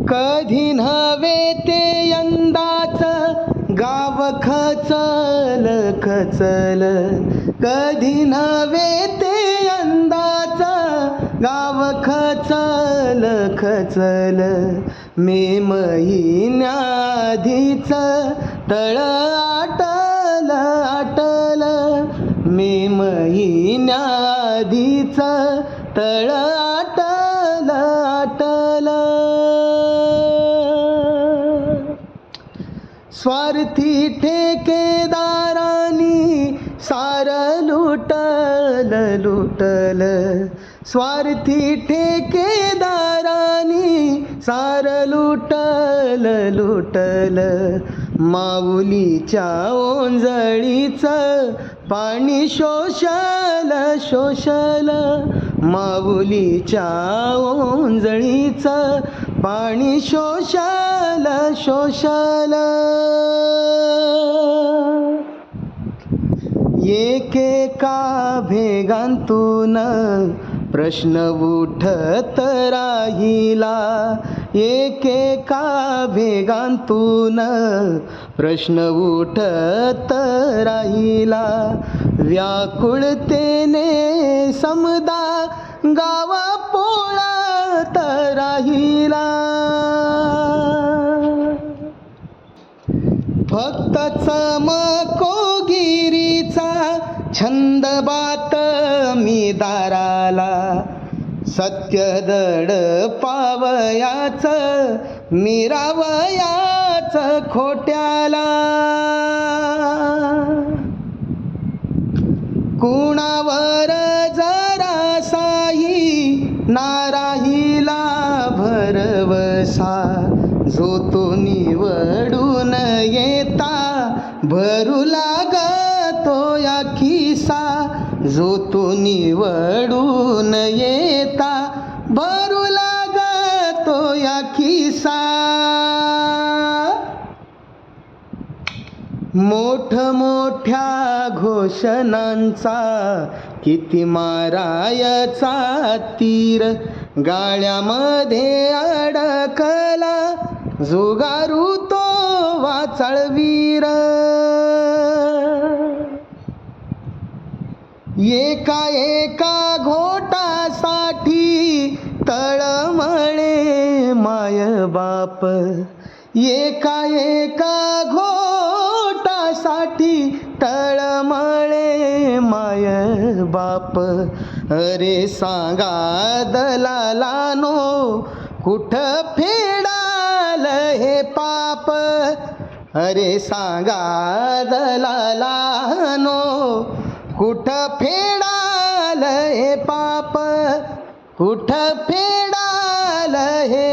कधी नव्हे ते यंदाच गाव खचल खचल, कधी नव्हे ते यंदाच गाव खचल खचल. मे महिन्याधीच तळ आटल आटल, मे महिन्याधीच तळ आटल आटल. स्वार्थी ठेकेदारांनी सार लुटल लुटल, स्वार्थी ठेकेदारांनी सार लुटल लुटल. माऊलीच्या ओंजळीचं पाणी शोषल शोषल, माऊलीच्या ओंजळीचं पाणी शोषल शोषल. एकेका भेगांतून प्रश्न उठत राहिला, एकेका भेगांतून प्रश्न उठत राहिला. व्याकुळतेने समदा गावा पोळत राहिला. फक्त चमकोगिरीचा छंद बातमीदाराला, सत्य दड पावयाच मिरावयाच खोट्याला. कुणावर जरासाही नाराहिला भरवसा, जो तो निवडून येता भरू लागतो या खिसा, जो तो निवडून येता भरू लागतो या खिसा. मोठमोठ्या घोषणांचा किती मारायचा तीर, गाळ्यामध्ये अडकला जुगारू तो वाचाळवीर. एका एका घोटासाठी तळमळे मायबाप, एका एका घोटासाठी तळमळे मायबाप. अरे सांगा दलालानो कुठं फेडाल हे पाप, अरे सांगा दलालानो कुठं फेडाल हे पाप, कुठं फेडाल हे